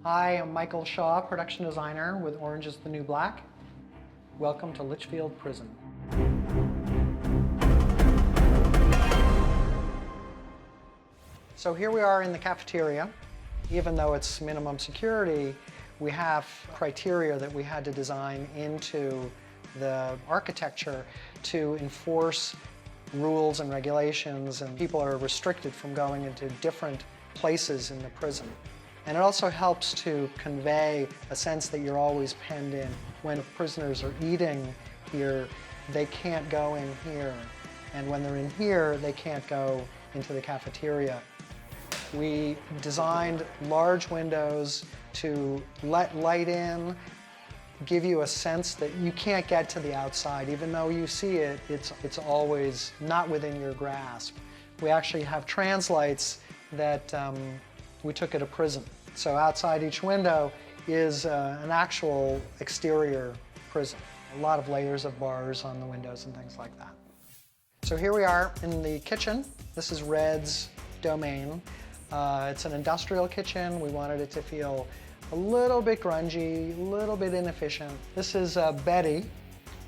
Hi, I'm Michael Shaw, production designer with Orange is the New Black. Welcome to Litchfield Prison. So here we are in the cafeteria. Even though it's minimum security, we have criteria that we had to design into the architecture to enforce rules and regulations, and people are restricted from going into different places in the prison. And it also helps to convey a sense that you're always penned in. When prisoners are eating here, they can't go in here. And when they're in here, they can't go into the cafeteria. We designed large windows to let light in, give you a sense that you can't get to the outside. Even though you see it, it's always not within your grasp. We actually have translights that we took at a prison. So outside each window is an actual exterior prison. A lot of layers of bars on the windows and things like that. So here we are in the kitchen. This is Red's domain. It's an industrial kitchen. We wanted it to feel a little bit grungy, a little bit inefficient. This is Betty.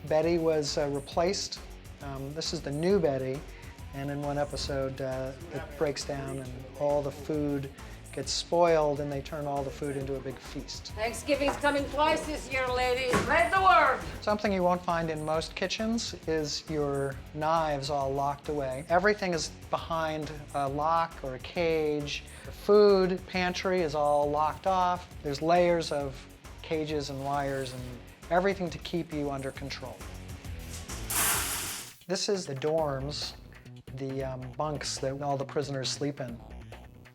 Betty was replaced. This is the new Betty. And in one episode, it breaks down and all the food gets spoiled and they turn all the food into a big feast. Thanksgiving's coming twice this year, ladies. Spread the word. Something you won't find in most kitchens is your knives all locked away. Everything is behind a lock or a cage. The food pantry is all locked off. There's layers of cages and wires and everything to keep you under control. This is the dorms, the bunks that all the prisoners sleep in.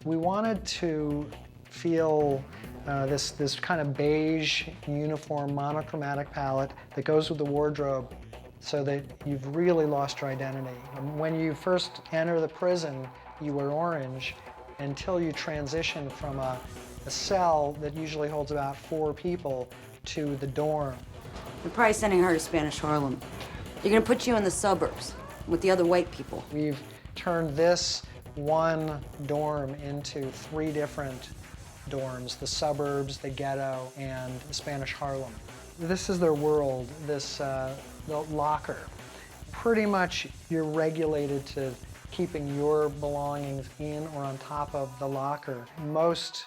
We wanted to feel this kind of beige, uniform, monochromatic palette that goes with the wardrobe so that you've really lost your identity. When you first enter the prison, you wear orange until you transition from a cell that usually holds about 4 people to the dorm. You're probably sending her to Spanish Harlem. They're gonna put you in the suburbs with the other white people. We've turned this one dorm into 3 different dorms: the suburbs, the ghetto, and the Spanish Harlem. This is their world, this the locker. Pretty much you're regulated to keeping your belongings in or on top of the locker. Most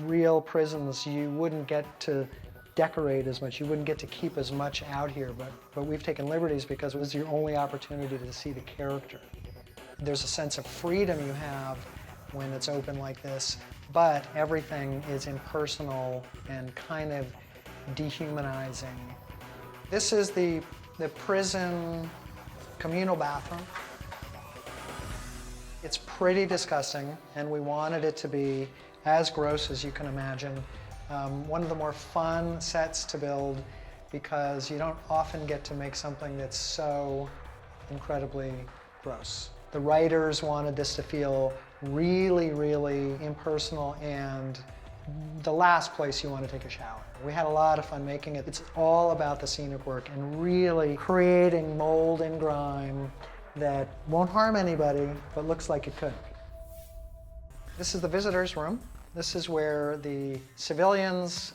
real prisons, you wouldn't get to decorate as much, you wouldn't get to keep as much out here, but we've taken liberties because it was your only opportunity to see the character. There's a sense of freedom you have when it's open like this, but everything is impersonal and kind of dehumanizing. This is the prison communal bathroom. It's pretty disgusting, and we wanted it to be as gross as you can imagine. One of the more fun sets to build because you don't often get to make something that's so incredibly gross. The writers wanted this to feel really, really impersonal and the last place you want to take a shower. We had a lot of fun making it. It's all about the scenic work and really creating mold and grime that won't harm anybody, but looks like it could. This is the visitors' room. This is where the civilians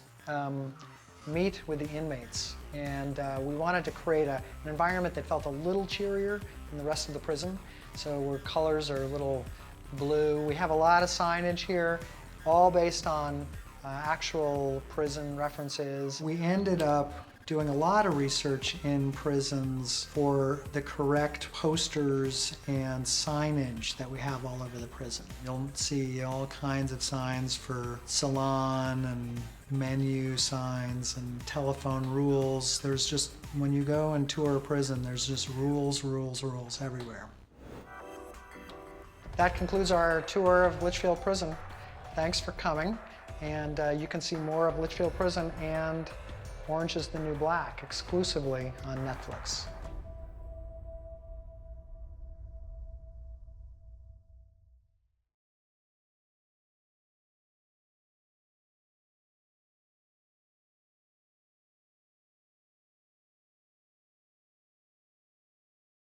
meet with the inmates. And we wanted to create an environment that felt a little cheerier than the rest of the prison. So where colors are a little blue. We have a lot of signage here, all based on actual prison references. We ended up doing a lot of research in prisons for the correct posters and signage that we have all over the prison. You'll see all kinds of signs for salon and menu signs and telephone rules. There's just, when you go and tour a prison, there's just rules, rules, rules everywhere. That concludes our tour of Litchfield Prison. Thanks for coming, and you can see more of Litchfield Prison and Orange is the New Black exclusively on Netflix.